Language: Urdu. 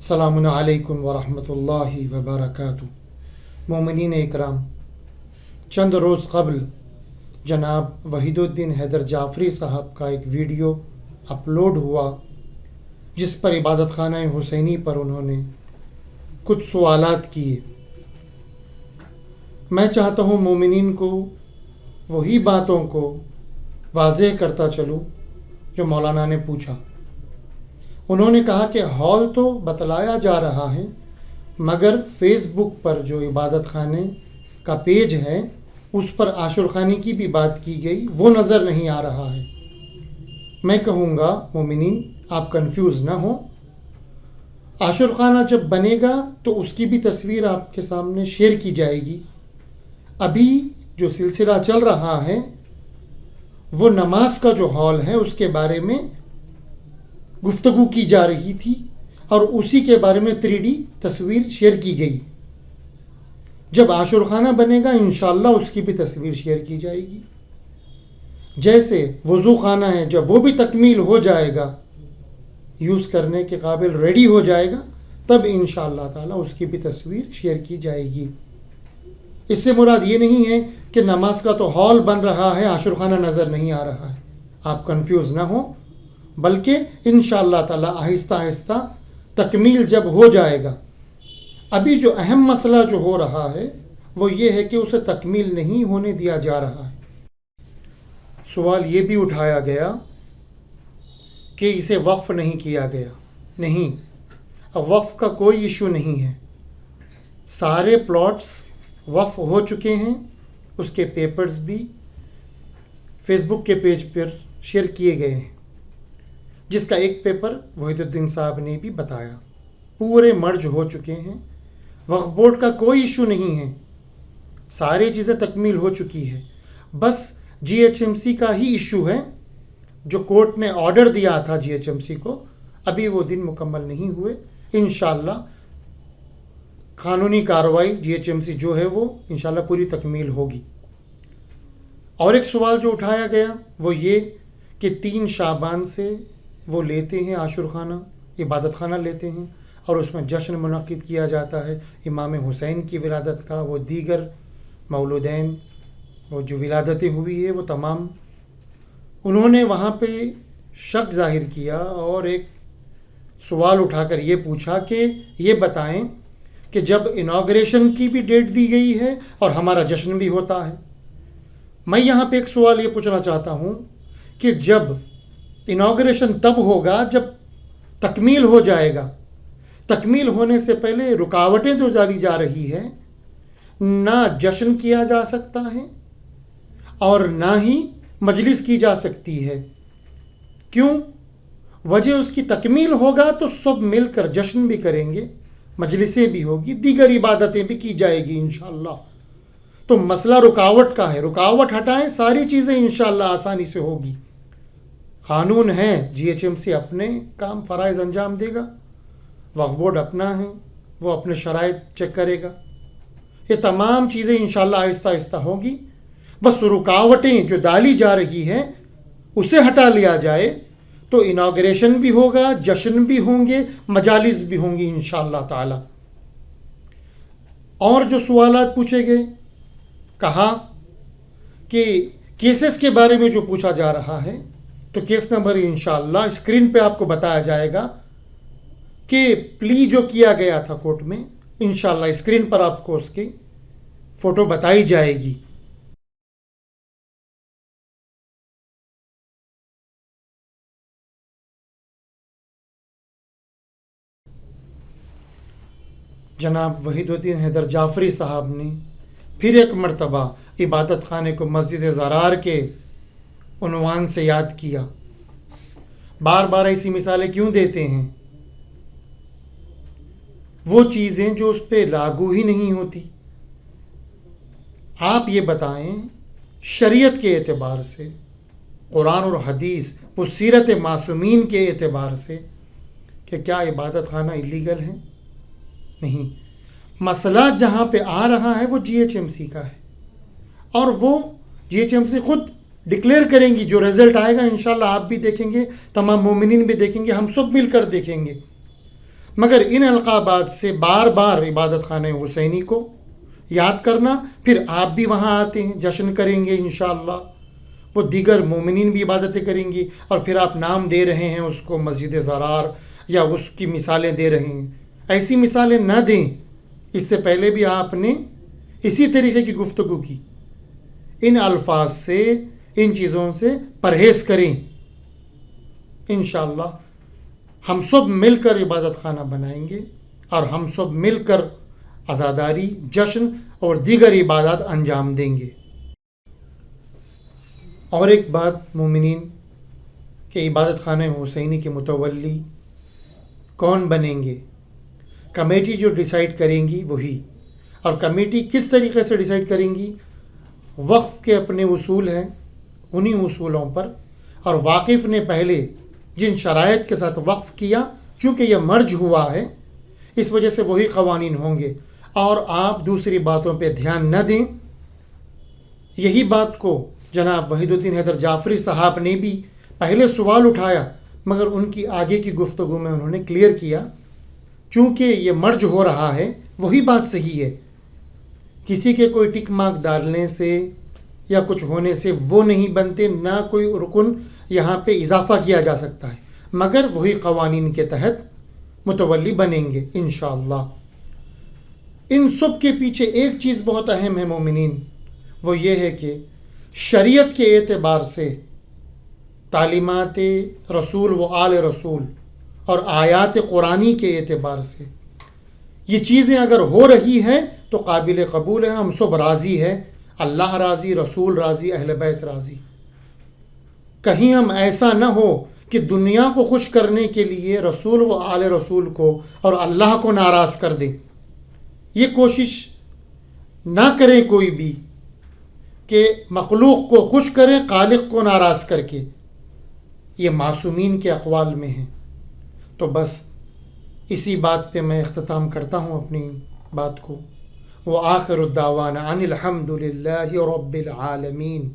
السلام علیکم ورحمۃ اللہ وبرکاتہ۔ مومنین اکرام، چند روز قبل جناب وحید الدین حیدر جعفری صاحب کا ایک ویڈیو اپلوڈ ہوا جس پر عبادت خانہ حسینی پر انہوں نے کچھ سوالات کیے۔ میں چاہتا ہوں مومنین کو وہی باتوں کو واضح کرتا چلوں جو مولانا نے پوچھا۔ انہوں نے کہا کہ ہال تو بتلایا جا رہا ہے، مگر فیس بک پر جو عبادت خانے کا پیج ہے اس پر عاشور خانی کی بھی بات کی گئی، وہ نظر نہیں آ رہا ہے۔ میں کہوں گا مومنین آپ کنفیوز نہ ہوں، عاشور خانہ جب بنے گا تو اس کی بھی تصویر آپ کے سامنے شیئر کی جائے گی۔ ابھی جو سلسلہ چل رہا ہے وہ نماز کا جو ہال ہے اس کے بارے میں گفتگو کی جا رہی تھی اور اسی کے بارے میں 3D تصویر شیئر کی گئی۔ جب عاشور خانہ بنے گا انشاءاللہ اس کی بھی تصویر شیئر کی جائے گی۔ جیسے وضو خانہ ہے، جب وہ بھی تکمیل ہو جائے گا، یوز کرنے کے قابل ریڈی ہو جائے گا، تب انشاءاللہ تعالی اس کی بھی تصویر شیئر کی جائے گی۔ اس سے مراد یہ نہیں ہے کہ نماز کا تو ہال بن رہا ہے، عاشور خانہ نظر نہیں آ رہا ہے، آپ کنفیوز نہ ہوں، بلکہ انشاءاللہ تعالی آہستہ آہستہ تکمیل جب ہو جائے گا۔ ابھی جو اہم مسئلہ جو ہو رہا ہے وہ یہ ہے کہ اسے تکمیل نہیں ہونے دیا جا رہا ہے۔ سوال یہ بھی اٹھایا گیا کہ اسے وقف نہیں کیا گیا۔ نہیں، اب وقف کا کوئی ایشو نہیں ہے، سارے پلاٹس وقف ہو چکے ہیں، اس کے پیپرز بھی فیس بک کے پیج پر شیئر کیے گئے ہیں، جس کا ایک پیپر وحید الدین صاحب نے بھی بتایا۔ پورے مرج ہو چکے ہیں، وقف بورڈ کا کوئی ایشو نہیں ہے، ساری چیزیں تکمیل ہو چکی ہے۔ بس جی ایچ ایم سی کا ہی ایشو ہے، جو کورٹ نے آرڈر دیا تھا جی ایچ ایم سی کو، ابھی وہ دن مکمل نہیں ہوئے۔ انشاءاللہ قانونی کارروائی جی ایچ ایم سی جو ہے وہ انشاءاللہ پوری تکمیل ہوگی۔ اور ایک سوال جو اٹھایا گیا وہ یہ کہ 3 شعبان سے وہ لیتے ہیں عاشور خانہ، عبادت خانہ لیتے ہیں، اور اس میں جشن منعقد کیا جاتا ہے امام حسین کی ولادت کا، وہ دیگر مولودین، وہ جو ولادتیں ہوئی ہے وہ تمام۔ انہوں نے وہاں پہ شک ظاہر کیا اور ایک سوال اٹھا کر یہ پوچھا کہ یہ بتائیں کہ جب انوگریشن کی بھی ڈیٹ دی گئی ہے اور ہمارا جشن بھی ہوتا ہے، میں یہاں پہ ایک سوال یہ پوچھنا چاہتا ہوں کہ جب انوگریشن تب ہوگا جب تکمیل ہو جائے گا، تکمیل ہونے سے پہلے رکاوٹیں جو ڈالی جا رہی ہے، نہ جشن کیا جا سکتا ہے اور نہ ہی مجلس کی جا سکتی ہے۔ کیوں؟ وجہ اس کی تکمیل ہوگا تو سب مل کر جشن بھی کریں گے، مجلسیں بھی ہوگی، دیگر عبادتیں بھی کی جائے گی انشاءاللہ۔ تو مسئلہ رکاوٹ کا ہے، رکاوٹ ہٹائیں، ساری چیزیں انشاءاللہ آسانی سے ہوگی۔ قانون ہے، جی ایچ ایم سی اپنے کام فرائض انجام دے گا، وقف بورڈ اپنا ہے، وہ اپنے شرائط چیک کرے گا، یہ تمام چیزیں انشاءاللہ آہستہ آہستہ ہوگی۔ بس رکاوٹیں جو ڈالی جا رہی ہیں اسے ہٹا لیا جائے تو انوگریشن بھی ہوگا، جشن بھی ہوں گے، مجالس بھی ہوں گی انشاءاللہ تعالی۔ اور جو سوالات پوچھے گئے، کہا کہ کیسز کے بارے میں جو پوچھا جا رہا ہے تو کیس نمبر انشاءاللہ اسکرین پہ آپ کو بتایا جائے گا کہ پلی جو کیا گیا تھا کورٹ میں، انشاءاللہ اسکرین پر آپ کو اس کی فوٹو بتائی جائے گی۔ جناب وحید الدین حیدر جعفری صاحب نے پھر ایک مرتبہ عبادت خانے کو مسجد زرار کے عنوان سے یاد کیا۔ بار بار ایسی مثالیں کیوں دیتے ہیں؟ وہ چیزیں جو اس پہ لاگو ہی نہیں ہوتی۔ آپ یہ بتائیں شریعت کے اعتبار سے، قرآن اور حدیث و سیرت معصومین کے اعتبار سے کہ کیا عبادت خانہ اللیگل ہے؟ نہیں۔ مسئلہ جہاں پہ آ رہا ہے وہ جی ایچ ایم سی کا ہے، اور وہ جی ایچ ایم سی خود ڈکلیئر کریں گی۔ جو رزلٹ آئے گا انشاءاللہ آپ بھی دیکھیں گے، تمام مومنین بھی دیکھیں گے، ہم سب مل کر دیکھیں گے۔ مگر ان القابات سے بار بار عبادت خانہ حسینی کو یاد کرنا، پھر آپ بھی وہاں آتے ہیں، جشن کریں گے انشاءاللہ، وہ دیگر مومنین بھی عبادتیں کریں گی، اور پھر آپ نام دے رہے ہیں اس کو مسجد زرار یا اس کی مثالیں دے رہے ہیں۔ ایسی مثالیں نہ دیں، اس سے پہلے بھی آپ نے اسی طریقے کی گفتگو کی۔ ان الفاظ سے، ان چیزوں سے پرہیز کریں۔ انشاءاللہ ہم سب مل کر عبادت خانہ بنائیں گے اور ہم سب مل کر عزاداری، جشن اور دیگر عبادات انجام دیں گے۔ اور ایک بات مومنین کہ عبادت خانہ حسینی کے متولی کون بنیں گے؟ کمیٹی جو ڈیسائیڈ کریں گی وہی۔ اور کمیٹی کس طریقے سے ڈیسائیڈ کریں گی؟ وقف کے اپنے اصول ہیں، انہی اصولوں پر، اور واقف نے پہلے جن شرائط کے ساتھ وقف کیا، چونکہ یہ مرج ہوا ہے اس وجہ سے وہی قوانین ہوں گے، اور آپ دوسری باتوں پہ دھیان نہ دیں۔ یہی بات کو جناب وحید الدین حیدر جعفری صاحب نے بھی پہلے سوال اٹھایا، مگر ان کی آگے کی گفتگو میں انہوں نے کلیئر کیا، چونکہ یہ مرج ہو رہا ہے وہی بات صحیح ہے۔ کسی کے کوئی ٹک مارک ڈالنے سے یا کچھ ہونے سے وہ نہیں بنتے، نہ کوئی رکن یہاں پہ اضافہ کیا جا سکتا ہے، مگر وہی قوانین کے تحت متولی بنیں گے انشاءاللہ۔ ان سب کے پیچھے ایک چیز بہت اہم ہے مومنین، وہ یہ ہے کہ شریعت کے اعتبار سے تعلیمات رسول و آل رسول اور آیات قرآنی کے اعتبار سے یہ چیزیں اگر ہو رہی ہیں تو قابل قبول ہے، ہم سب راضی ہیں، اللہ راضی، رسول راضی، اہل بیت راضی۔ کہیں ہم ایسا نہ ہو کہ دنیا کو خوش کرنے کے لیے رسول و آل رسول کو اور اللہ کو ناراض کر دیں۔ یہ کوشش نہ کریں کوئی بھی کہ مخلوق کو خوش کریں خالق کو ناراض کر کے، یہ معصومین کے اقوال میں ہیں۔ تو بس اسی بات پہ میں اختتام کرتا ہوں اپنی بات کو۔ وآخر الدعوانا ان الحمد للہ رب العالمین۔